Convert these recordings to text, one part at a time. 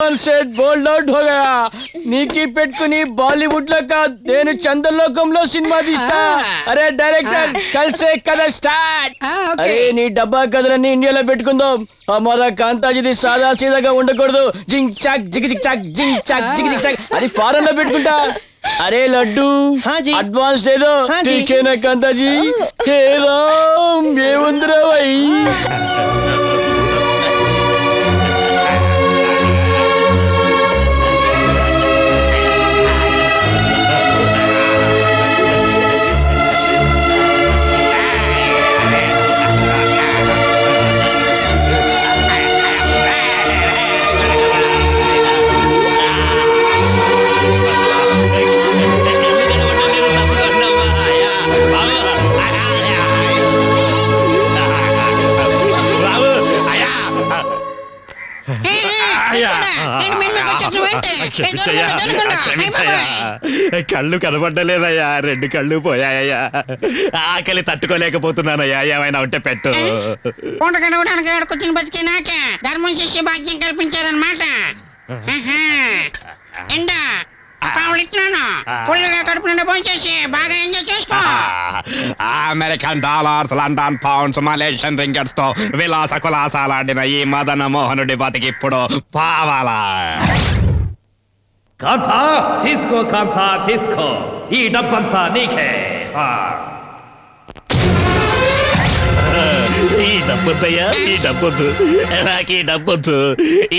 Set బోల్డ్ out हो गया నీకి పెట్టుకుని బాలీవుడ్ లో కాదు నేను చంద్రలోకంలో సినిమా తీస్తా అరే డైరెక్టర్ కలిసే కథ స్టార్ట్ అరే నీ డబ్బా కథలన్నీ ఇండియాలో పెట్టుకుందాం హమారా కాంతాజీది సాదా సీదాగా ఉండకూడదు జింగ్ చాక్ జిగ్ జిగ్ చాక్ జింగ్ చాక్ జిగ్ జిగ్ చాక్ అది ఫారెన్ లో పెట్టుకుంటా अरे लड्डू अडवांस दे दो ठीक है ना कांता जी हे राम ये वंदरा भाई కళ్ళు కనబడ్డలేదయ్యా, 2 కళ్ళు పోయాయ్యా. ఆకలి తట్టుకోలేకపోతున్నానయ్యా, ఏమైనా ఉంటే పెట్టు. కూర్చుని బతికి నాకే ధర్మం చేసే భాగ్యం కల్పించారనమాట. ఎండా ఇస్తున్నాను ఫుల్గా కడుపు నిండా భోంచేసి బాగా ఎంజాయ్ చేసుకో. American dollars, London pounds, Malaysian ringgits తో విలాస కులాసాలాడిన ఈ మదన మోహనుడి బతికి ఇప్పుడు పావాలా. కాంతా తీసుకో, కాంతా తీసుకో, ఈ డబ్బంతా నీకే. ఈ డబ్బొద్దయ్యా, ఈ డబ్బొద్దు, నాకు ఈ డబ్బొద్దు.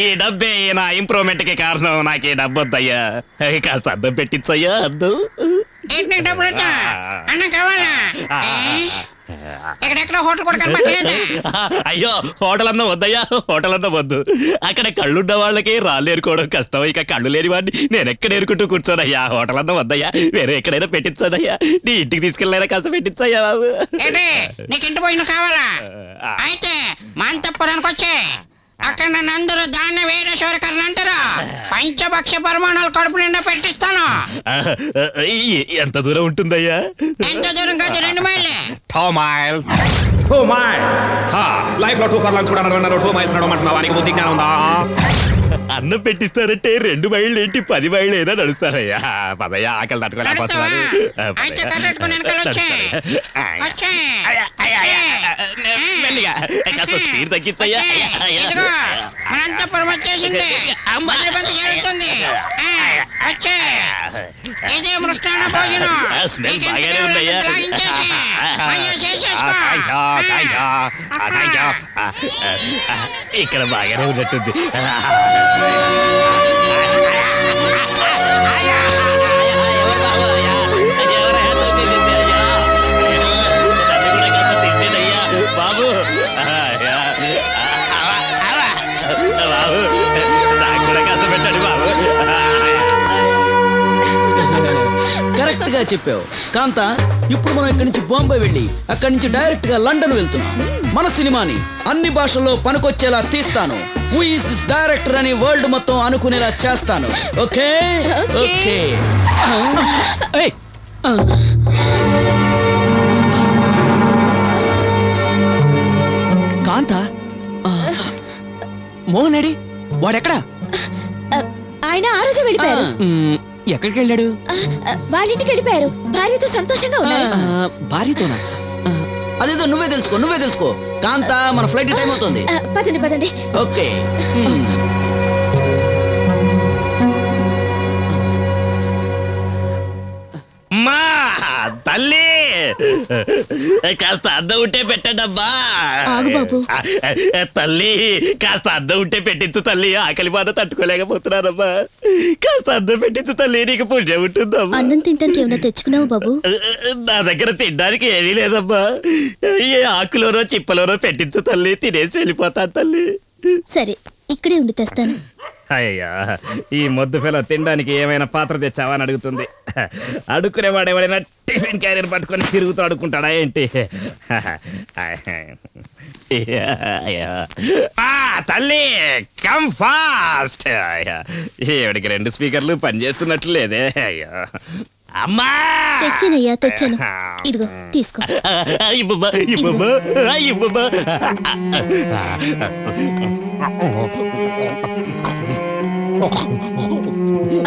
ఈ డబ్బే నా ఇంప్రూవ్మెంట్ కి కారణం. నాకు ఈ డబ్బొద్దయ్యా, కాస్త అద్దం పెట్టించయ్యా. అద్దు అన్న కావాలా? ఎక్కడెక్కడ హోటల్ కూడా కనపడలేదు. అయ్యో హోటల్ అన్న వద్దయ్యా, హోటల్ అన్న వద్దు. అక్కడ కళ్ళున్న వాళ్ళకి రాళ్ళు ఏరుకోవడం కష్టం, ఇక కళ్ళు లేని వాడిని నేను ఎక్కడ ఏరుకుంటూ కూర్చోనయ్యా. హోటల్ అన్న వద్దయ్యా, వేరే ఎక్కడైనా పెట్టించదయ్యా. నీ ఇంటికి తీసుకెళ్ళైనా కాస్త పెట్టించయ్యా బాబు. నీకు ఇంటి పోయిన కావాలా? అయితే మాంతపురానికి వచ్చే అక్కడ నన్ను అందరూ దాన్ని వీరేశ్వరకరణ అంటారు. పంచభక్ష పరిమాణాలు కడుపు నిండా పెట్టిస్తాను. ఎంత దూరం ఉంటుందయ్యా? ఎంత దూరం కాదు, 2 మైళ్ళే. 2 miles. 2 miles. లైఫ్ లో 2 furlongs కూడా నడవన్నారు. 2 miles నడవమంటున్నావా? వానికి బుద్ధి జ్ఞానం ఉందా? అన్నం పెట్టిస్తారంటే 2 మైళ్ళు ఏంటి 10 మైళ్ళు అయినా నడుస్తారయ్యా. పదయ్యా, ఆకలి తట్టుకోలేకపోతున్నారు. కాస్త స్పీడ్ తగ్గించయ్యా. అనంతపురం వచ్చేసింది, జరుగుతుంది. ఇదే మృష్టాన్న భోజనం. స్మెల్ బాగానే ఉందయ్యా. ఇక్కడ బాగానే ఉన్నట్టుంది. బాబు బాబు నాకు కూడా కాస్త పెట్టండి బాబు. కరెక్ట్ గా చెప్పావు కాంతా. ఇప్పుడు మనం ఇక్కడి నుంచి బాంబే వెళ్ళి అక్కడి నుంచి డైరెక్ట్ గా లండన్ వెళ్తున్నాం. మన సినిమాని అన్ని భాషల్లో పనికొచ్చేలా తీస్తాను. హూ ఇస్ దిస్ డైరెక్టర్ అని వరల్డ్ మొత్తం అనుకునేలా చేస్తాను. Okay okay. కాంతా, మోహన్ ఏడి? వాడెక్కడా? ఆయన ఆ రోజు వెళ్ళిపోయారు. ఎక్కడికి వెళ్ళాడు? వాళ్ళ ఇంటికి వెళ్ళిపోయారు. భార్యతో సంతోషంగా ఉన్నారు. భార్యతోనా? అదేదో నువ్వే తెలుసుకో. కాంతా, మన ఫ్లైట్ టైం అవుతుంది. పదండి పదండి. ఓకే. మా తల్లి కాస్త అద్దం ఉంటే పెట్టండమ్మా. ఆగు బాబు. తల్లి కాస్త అద్దం ఉంటే పెట్టించు తల్లి, ఆకలి బాధ తట్టుకోలేకపోతున్నానమ్మా. కాస్త అద్దం పెట్టించు తల్లి, నీకు పుణ్యం ఉంటుందమ్మా. అన్నం తింటానికి ఏమన్నా తెచ్చుకున్నావు బాబు? నా దగ్గర తినడానికి ఏమీ లేదమ్మా. ఏ ఆకులోనో చిప్పలోనో పెట్టించు తల్లి, తినేసి వెళ్ళిపోతాను తల్లి. సరే, ఇక్కడే ఉండి తెస్తాను. అయ్యా, ఈ మొద్దు పిల్ల తినడానికి ఏమైనా పాత్ర తెచ్చావా అని అడుగుతుంది. అడుక్కునేవాడు ఎవరైనా టిఫిన్ క్యారియర్ పట్టుకొని తిరుగుతూ అడుక్కుంటాడా ఏంటి? తల్లి కమ్ ఫాస్ట్. ఈవిడికి 2 స్పీకర్లు పనిచేస్తున్నట్లు లేదే. అయ్యా అమ్మా, తెచ్చానయ్యా, తెచ్చాను. ఇదిగో తీసుకో.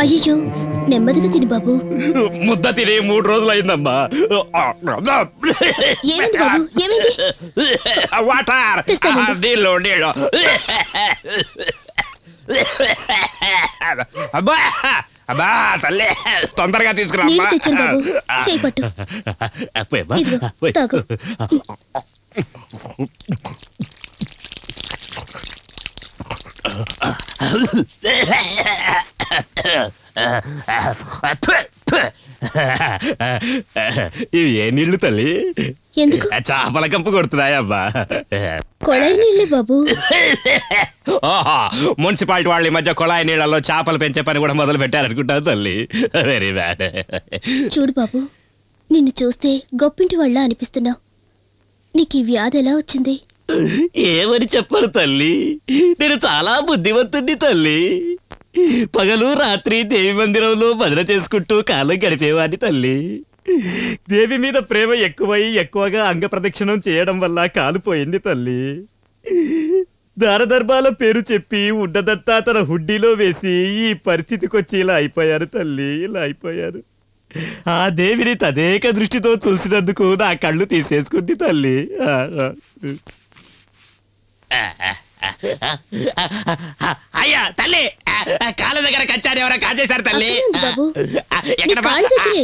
అయ్యో నెమ్మదిగా తిని బాబు. ముద్ద తిని 3 రోజులు అయిందమ్మా. ఏమైంది బాబు, ఏమైంది? వాటర్, తెస్తానండి. నీళ్ళు నీళ్ళు. అబ్బా అబ్బా తల్లి, తొందరగా తీసుకురా. నీళ్ళు తెచ్చాను బాబు, చేయి పట్టు. ఇదిగో, తాగు. ఇవి ఏ నీళ్లు తల్లి? ఎందుకు? చేపల కంపు కొడుతున్నాయబ్బా. కొళాయి నీళ్ళే బాబు. ఓహో, మున్సిపాలిటీ వాళ్ళు ఈ మధ్య కుళాయి నీళ్లలో చేపలు పెంచే పని కూడా మొదలు పెట్టారనుకుంటారు తల్లి. Very bad. చూడు బాబు, నిన్ను చూస్తే గొప్పింటి వాళ్ళ అనిపిస్తున్నావు. నీకు ఈ వ్యాధి ఎలా వచ్చింది? ఏమని చెప్పరు తల్లి, నేను చాలా బుద్ధివంతుణ్ణి తల్లి. పగలు రాత్రి దేవి మందిరంలో భజన చేసుకుంటూ కాలం గడిపేవాడిని తల్లి. దేవి మీద ప్రేమ ఎక్కువై ఎక్కువగా అంగ ప్రదక్షిణం చేయడం వల్ల కాలిపోయింది తల్లి. దారదర్భాల పేరు చెప్పి ఉండదంతా తన హుడ్డీలో వేసి ఈ పరిస్థితికి వచ్చి ఇలా అయిపోయారు తల్లి, ఇలా అయిపోయారు. ఆ దేవిని తదేక దృష్టితో చూసినందుకు నా కళ్ళు తీసేసుకుంది తల్లి. అయ్యా తల్లి, కాళ్ళ దగ్గర కచ్చారు, ఎవరో కాజేశారు తల్లి. బాబు, ఎక్కడ నీ కాళ్ళ దగ్గరే.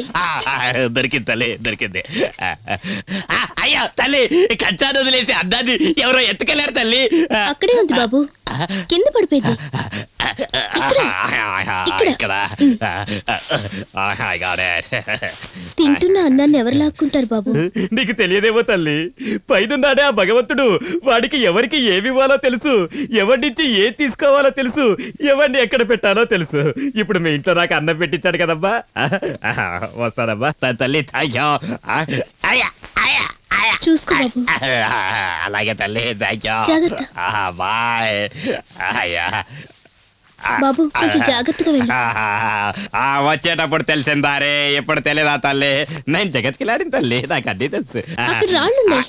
దొరికింది తల్లి, దొరికింది. అయ్యా తల్లి, కచ్చాను వదిలేసి అద్దాన్ని ఎవరో ఎత్తుకెళ్ళారు తల్లి. అక్కడే ఉంది బాబు, కింద పడిపోయింది. ఇక్కడ తింటున్న అన్నాన్ని ఎవరు లాక్కుంటారు బాబు? నీకు తెలియదేమో తల్లి, పైనున్నాడే ఆ భగవంతుడు. వాడికి ఎవరికి ఏమి ఇవ్వాలో తెలుసు, ఎవరి నుంచి ఏం తీసుకోవాలో తెలుసు, ఎవరిని ఎక్కడ పెట్టాలో తెలుసు. ఇప్పుడు మీ ఇంట్లో నాకు అన్నం పెట్టించాడు కదమ్మా. వస్తానమ్మా తల్లి. చూసుకో బాబు. అలాగే తల్లి, జాగ్రత్త. బాయ్. బాబు, కొంచెం జాగ్రత్తగా వెళ్ళు. వచ్చేటప్పుడు తెలిసిందారే, ఎప్పుడు తెలియదా తల్లి? నేను జగత్కిలాడిన తల్లి, నాకు అన్నీ తెలుసు. అక్కడ రాళ్ళున్నాయి.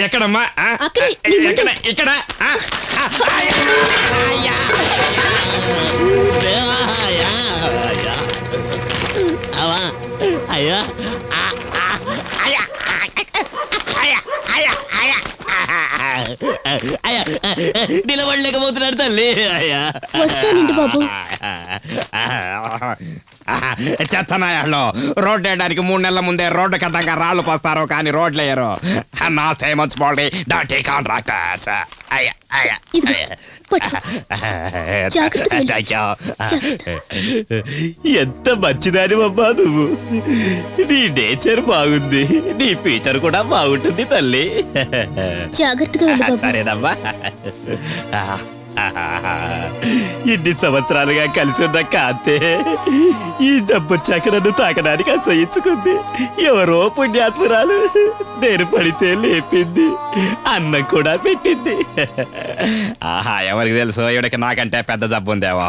ఎక్కడమ్మా? అక్కడే, నీ ముందు. ఇక్కడ అయ్యా నిలబడలేకపోతున్నాడు తల్లి. అయ్యా వస్తానండి బాబు. చెత్తనాయాళ్ళు రోడ్డు వేయడానికి 3 నెలల ముందే రోడ్డు కట్టంగా రాళ్ళు పోస్తారు, కానీ రోడ్లు వేయరు. నాస్తే మున్సిపాలిటీ డర్టీ కాంట్రాక్టర్స్. ఇదిగో, పట్టుకో. జాగ్రత్తగా వెళ్ళు. జాగ్రత్త. ఎంత మంచిదాని అమ్మా నువ్వు. నీ నేచర్ బాగుంది, నీ ఫీచర్ కూడా బాగుంటుంది తల్లి. జాగ్రత్తగా వెళ్ళు బాబు. సరేనమ్మా. ఇన్ని సంవత్సరాలుగా కలిసి ఉన్న కాంతే ఈ జబ్బొచ్చాక నన్ను తాకడానికి అసహించుకుంది. ఎవరో పుణ్యాత్మురాలు నేను పడితే లేపింది, అన్నం కూడా పెట్టింది. ఆహా, ఎవరికి తెలుసు ఇవిడకి నాకంటే పెద్ద జబ్బు ఉందేమో.